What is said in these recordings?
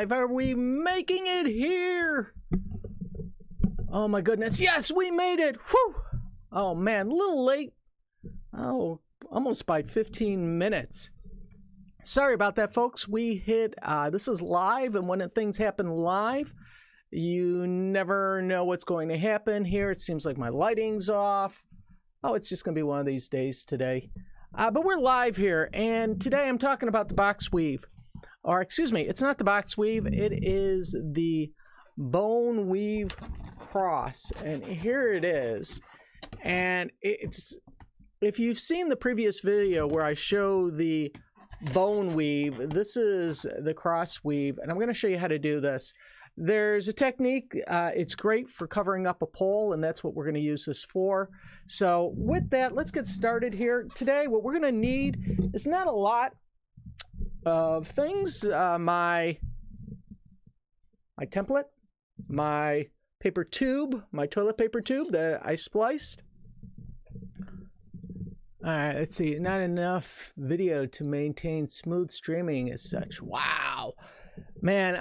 live. Are we making it here? Oh my goodness. Yes, we made it. Whew. Oh man, a little late. Oh, almost by 15 minutes. Sorry about that, folks. We hit, this is live, and when things happen live, you never know what's going to happen here. It seems like my lighting's off. Oh, it's just going to be one of these days today. But we're live here, and today I'm talking about the box weave. Or, excuse me, it's not the box weave. It is the bone weave cross. And here it is. And it's, if you've seen the previous video where I show the bone weave, this is the cross weave. And I'm going to show you how to do this. There's a technique. It's great for covering up a pole, and that's what we're going to use this for. So with that, let's get started here. Today, what we're going to need is not a lot of things. My template, my paper tube, my toilet paper tube that I spliced. All right, let's see. Not enough video to maintain smooth streaming as such. Wow. Man,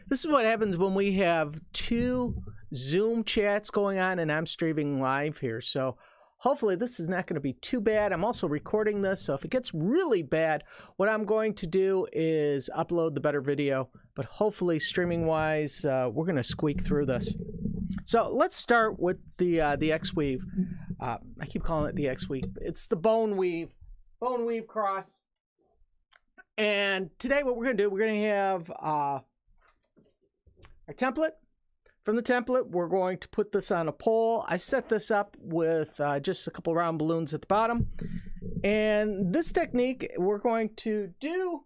this is what happens when we have two Zoom chats going on and I'm streaming live here. So hopefully this is not going to be too bad. I'm also recording this, so if it gets really bad, what I'm going to do is upload the better video. But hopefully streaming-wise, we're going to squeak through this. So let's start with the X-weave. I keep calling it the X-weave. It's the bone weave cross. And today what we're going to do, we're going to have our template. From the template, we're going to put this on a pole. I set this up with just a couple round balloons at the bottom. And this technique we're going to do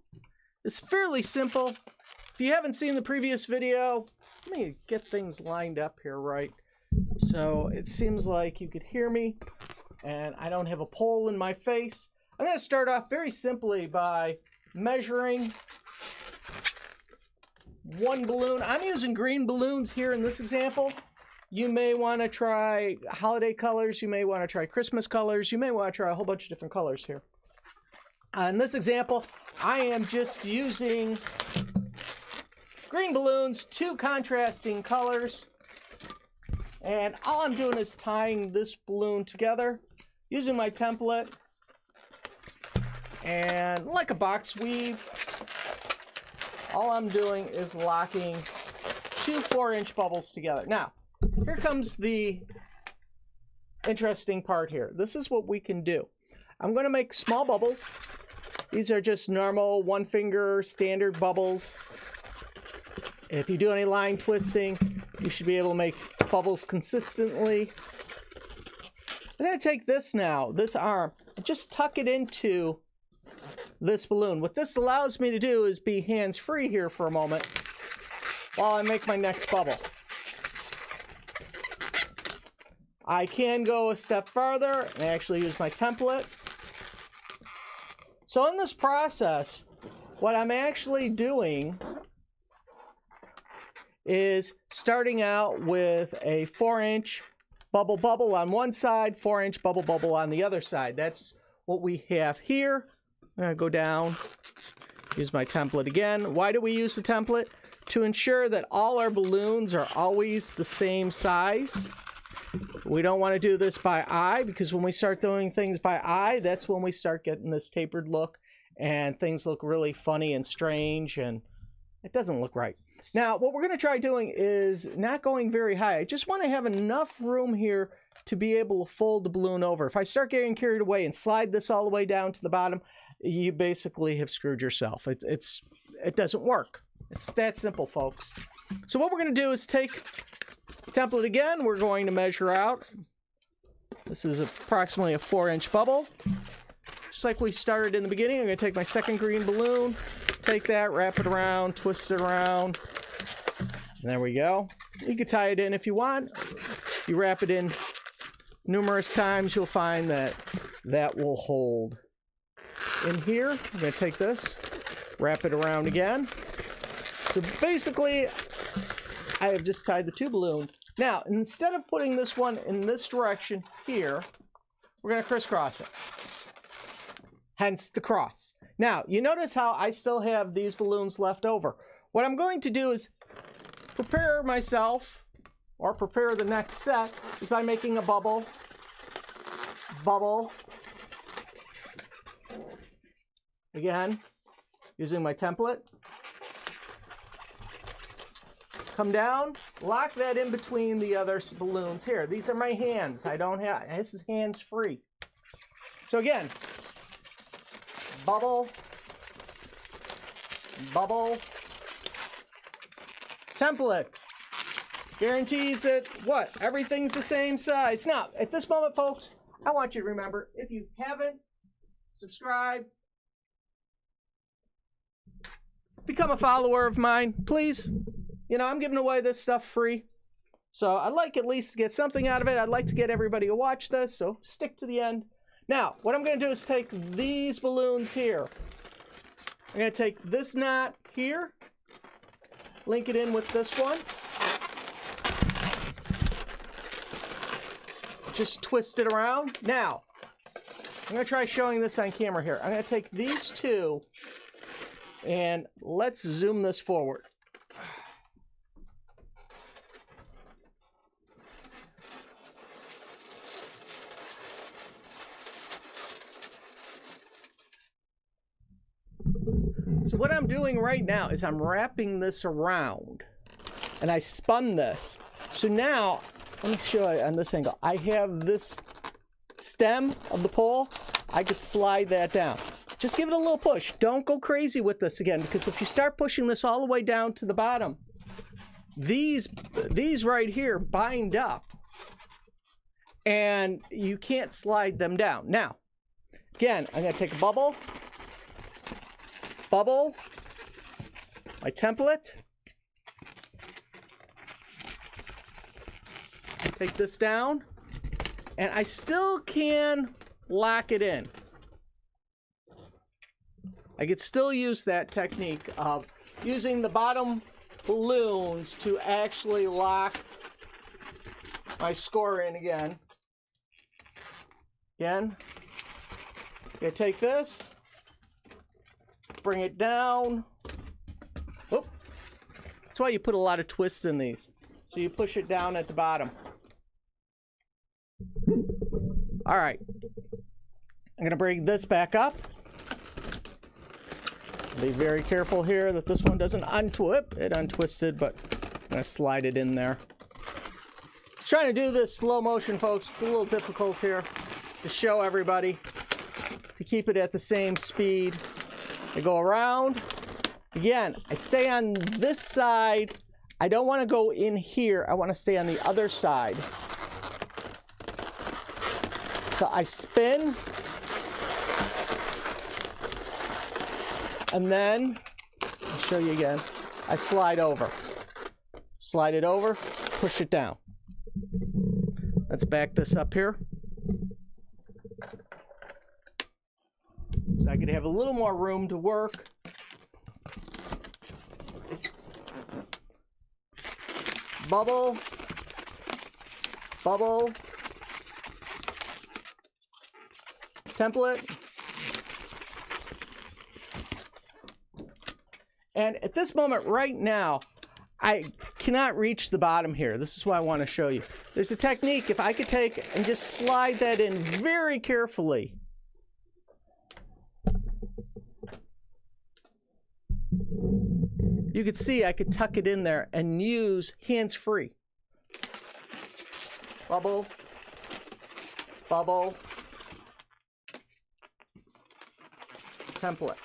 is fairly simple. If you haven't seen the previous video, let me get things lined up here right. So it seems like you could hear me and I don't have a pole in my face. I'm going to start off very simply by measuring one balloon. I'm using green balloons here in this example. You may want to try holiday colors. You may want to try Christmas colors. You may want to try a whole bunch of different colors here. In this example, I am just using green balloons, two contrasting colors. And all I'm doing is tying this balloon together using my template. And like a box weave, all I'm doing is locking two 4-inch bubbles together. Now, here comes the interesting part here. This is what we can do. I'm going to make small bubbles. These are just normal one-finger standard bubbles. If you do any line twisting, you should be able to make bubbles consistently. I'm going to take this now, this arm, and just tuck it into this balloon. What this allows me to do is be hands-free here for a moment while I make my next bubble. I can go a step farther and actually use my template. So in this process, what I'm actually doing is starting out with a 4-inch bubble on one side, 4-inch bubble on the other side. That's what we have here. I'm going to go down, use my template again. Why do we use the template? To ensure that all our balloons are always the same size. We don't want to do this by eye, because when we start doing things by eye, that's when we start getting this tapered look and things look really funny and strange and it doesn't look right. Now, what we're going to try doing is not going very high. I just want to have enough room here to be able to fold the balloon over. If I start getting carried away and slide this all the way down to the bottom, you basically have screwed yourself. It doesn't work. It's that simple, folks. So what we're going to do is take the template again. We're going to measure out. This is approximately a 4-inch bubble. Just like we started in the beginning, I'm going to take my second green balloon, take that, wrap it around, twist it around. And there we go. You can tie it in if you want. If you wrap it in numerous times, you'll find that that will hold. In here, I'm going to take this, wrap it around again. So basically, I have just tied the two balloons. Now, instead of putting this one in this direction here, we're going to crisscross it. Hence the cross. Now, you notice how I still have these balloons left over. what I'm going to do is prepare myself, or prepare the next set, is by making a bubble, again, using my template. Come down, lock that in between the other balloons here. These are my hands. I don't have, this is hands free. So again, bubble, template. Guarantees that what? Everything's the same size. Now, at this moment, folks, I want you to remember, if you haven't subscribed, become a follower of mine, please. You know, I'm giving away this stuff free. So I'd like at least to get something out of it. I'd like to get everybody to watch this, so stick to the end. Now, what I'm going to do is take these balloons here. I'm going to take this knot here, link it in with this one. Just twist it around. Now, I'm going to try showing this on camera here. I'm going to take these two, and let's zoom this forward. So what I'm doing right now is I'm wrapping this around, and I spun this. So now, let me show you on this angle. I have this stem of the pole. I could slide that down. Just give it a little push. Don't go crazy with this again, because if you start pushing this all the way down to the bottom, these right here bind up, and you can't slide them down. Now, again, I'm going to take a bubble, my template, take this down, and I still can lock it in. I could still use that technique of using the bottom balloons to actually lock my score in again. I'm gonna take this, bring it down. Oh, that's why you put a lot of twists in these. So you push it down at the bottom. All right, I'm gonna bring this back up. Be very careful here that this one doesn't untwist. It untwisted, but I'm gonna slide it in there. Trying to do this slow motion, folks. It's a little difficult here to show everybody, to keep it at the same speed. I go around. Again, I stay on this side. I don't want to go in here. I want to stay on the other side. So I spin. And then, I'll show you again, I slide over. Slide it over, push it down. Let's back this up here. So I could have a little more room to work. Bubble, template. And at this moment right now, I cannot reach the bottom here. This is what I want to show you. There's a technique. If I could take and just slide that in very carefully. You could see I could tuck it in there and use hands-free. Bubble, template.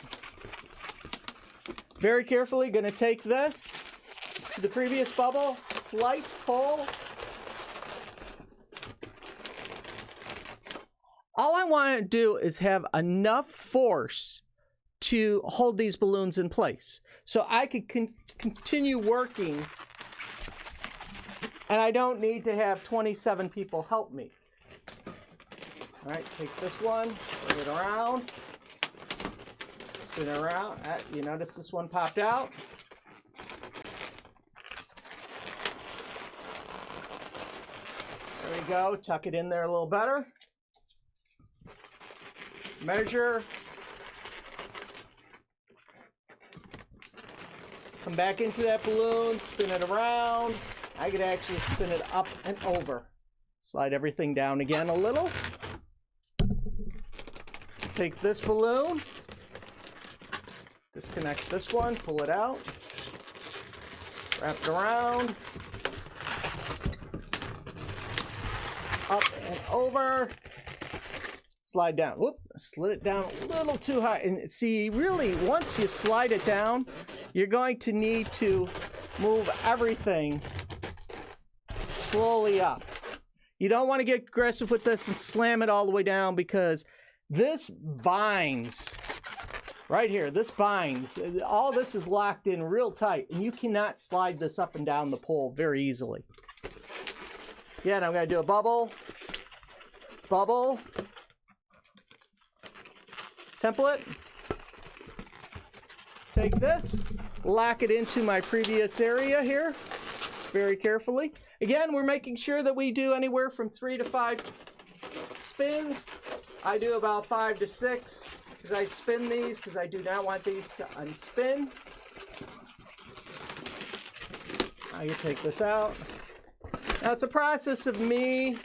Very carefully, going to take this to the previous bubble, slight pull. All I want to do is have enough force to hold these balloons in place. So I could continue working, and I don't need to have 27 people help me. All right, take this one, bring it around. Spin around. You notice this one popped out. There we go. Tuck it in there a little better. Measure. Come back into that balloon, spin it around. I could actually spin it up and over. Slide everything down again a little. Take this balloon, disconnect this one, pull it out, wrap it around, up and over, slide down. Whoop, slid it down a little too high. And see, really, once you slide it down, you're going to need to move everything slowly up. You don't want to get aggressive with this and slam it all the way down, because this binds. Right here, this binds. All this is locked in real tight, and you cannot slide this up and down the pole very easily. Again, I'm going to do a bubble, bubble, template. Take this, lock it into my previous area here very carefully. Again, we're making sure that we do anywhere from 3 to 5 spins. I do about 5 to 6 because I spin these because I do not want these to unspin. I can take this out. Now it's a process of me.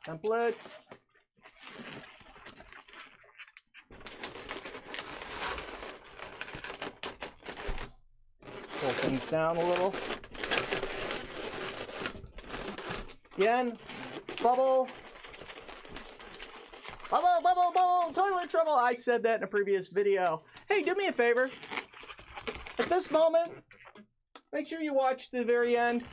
Template. Pull things down a little. Again, bubble. Bubble, bubble, bubble, toilet trouble. I said that in a previous video. Hey, do me a favor. At this moment, make sure you watch the very end.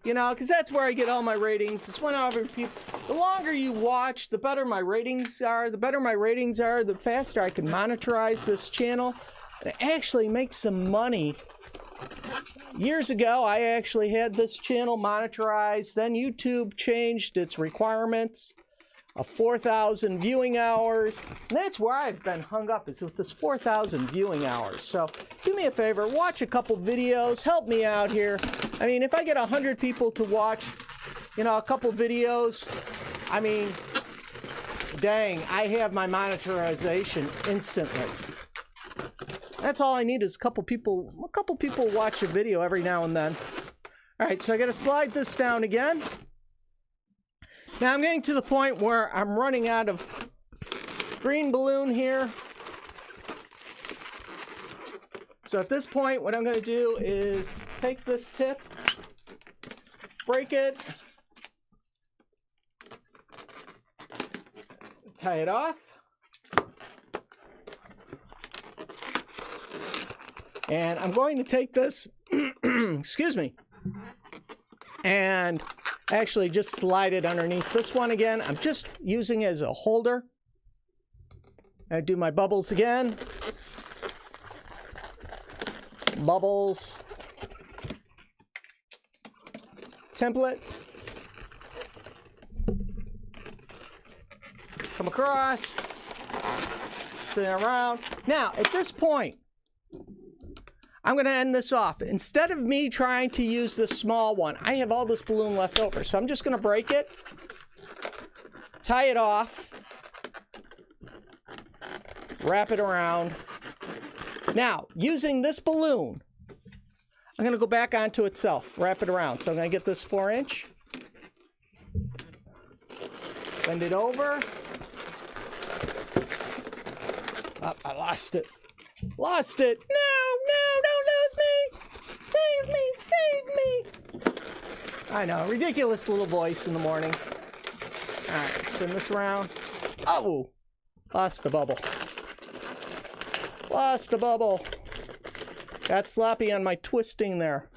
You know, because that's where I get all my ratings. It's whenever people, the longer you watch, the better my ratings are. The better my ratings are, the faster I can monetize this channel and actually make some money. Years ago, I actually had this channel monetized. Then YouTube changed its requirements of 4,000 viewing hours. And that's where I've been hung up, is with this 4,000 viewing hours. So do me a favor, watch a couple videos, help me out here. I mean, if I get 100 people to watch, you know, a couple videos, I mean, dang, I have my monetization instantly. That's all I need, is a couple people watch a video every now and then. All right, so I got to slide this down again. Now I'm getting to the point where I'm running out of green balloon here. So at this point, what I'm going to do is take this tip, break it, tie it off, and I'm going to take this, excuse me, and actually just slide it underneath this one again. I'm just using it as a holder. I do my bubbles again. Bubbles. Template. Come across. Spin around. Now, at this point, I'm going to end this off. Instead of me trying to use this small one, I have all this balloon left over. So I'm just going to break it, tie it off, wrap it around. Now, using this balloon, I'm going to go back onto itself, wrap it around. So I'm going to get this 4-inch, bend it over. Oh, I lost it. Lost it. No, don't lose me. Save me, save me. I know, ridiculous little voice in the morning. All right, spin this around. Oh, lost the bubble. Lost a bubble. Got sloppy on my twisting there.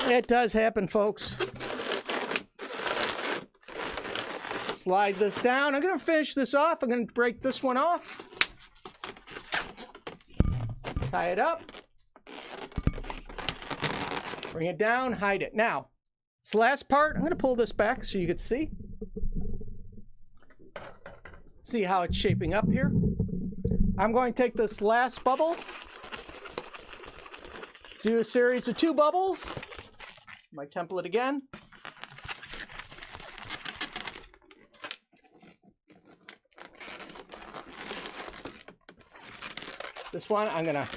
It does happen, folks. Slide this down. I'm going to finish this off. I'm going to break this one off. Tie it up. Bring it down, hide it. Now, this last part, I'm going to pull this back so you can see. See how it's shaping up here. I'm going to take this last bubble, do a series of 2 bubbles, my template again. This one I'm going to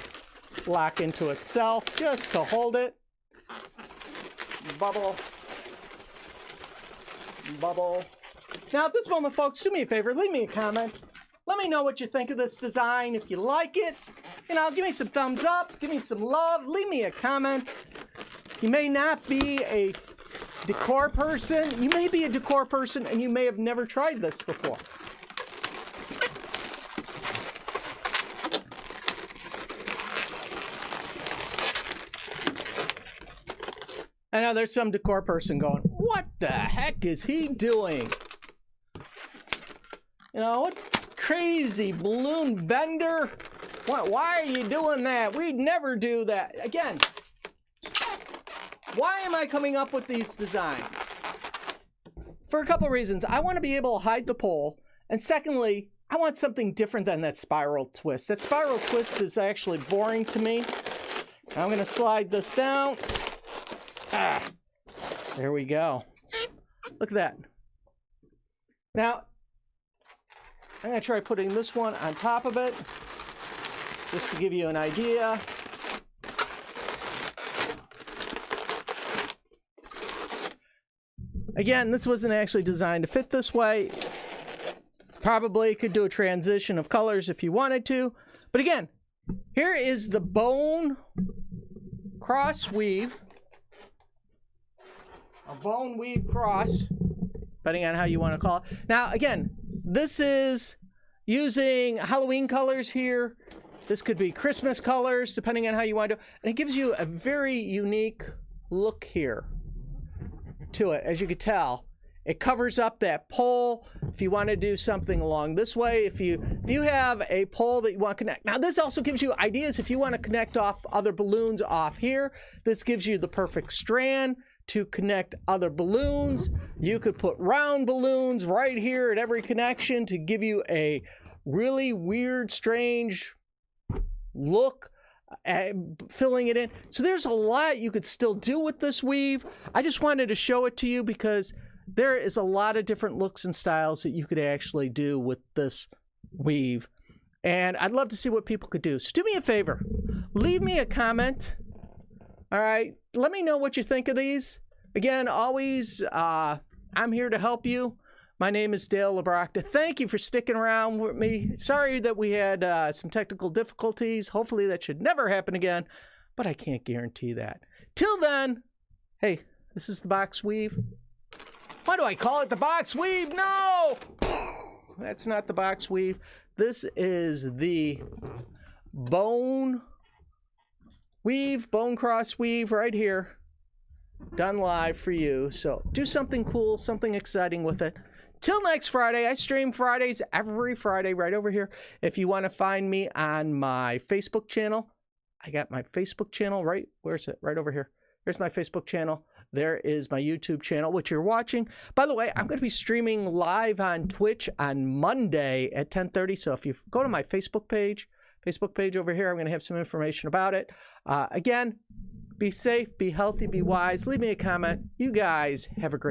lock into itself just to hold it. Bubble. Bubble. Now at this moment, folks, do me a favor, leave me a comment. Let me know what you think of this design. If you like it, give me some thumbs up, give me some love, leave me a comment. You may not be a decor person. You may be a decor person and you may have never tried this before. I know there's some decor person going, what the heck is he doing? What crazy balloon bender? Why are you doing that? We'd never do that. Again, why am I coming up with these designs? For a couple reasons. I want to be able to hide the pole. And secondly, I want something different than that spiral twist. That spiral twist is actually boring to me. I'm going to slide this down. There we go. Look at that. Now, I'm going to try putting this one on top of it, just to give you an idea. Again, this wasn't actually designed to fit this way. Probably could do a transition of colors if you wanted to. But again, here is the bone cross weave. A bone weave cross, depending on how you want to call it. Now, again, this is using Halloween colors here. This could be Christmas colors, depending on how you want to do it. And it gives you a very unique look here to it, as you can tell. It covers up that pole if you want to do something along this way. If you have a pole that you want to connect. Now, this also gives you ideas if you want to connect off other balloons off here. This gives you the perfect strand to connect other balloons. You could put round balloons right here at every connection to give you a really weird, strange look, filling it in. So there's a lot you could still do with this weave. I just wanted to show it to you because there is a lot of different looks and styles that you could actually do with this weave. And I'd love to see what people could do. So do me a favor, leave me a comment. All right, let me know what you think of these. Again, always, I'm here to help you. My name is Dale LaBrocta. Thank you for sticking around with me. Sorry that we had some technical difficulties. Hopefully that should never happen again, but I can't guarantee that. Till then, hey, this is the box weave. Why do I call it the box weave? No! That's not the box weave. This is the bone weave, bone cross weave right here, done live for you. So do something cool, something exciting with it. Till next Friday. I stream Fridays every Friday right over here. If you want to find me on my Facebook channel, I got my Facebook channel right, where's it? Right over here. There's my Facebook channel. There is my YouTube channel, which you're watching. By the way, I'm going to be streaming live on Twitch on Monday at 10:30. So if you go to my Facebook page over here, I'm going to have some information about it. Again, be safe, be healthy, be wise. Leave me a comment. You guys have a great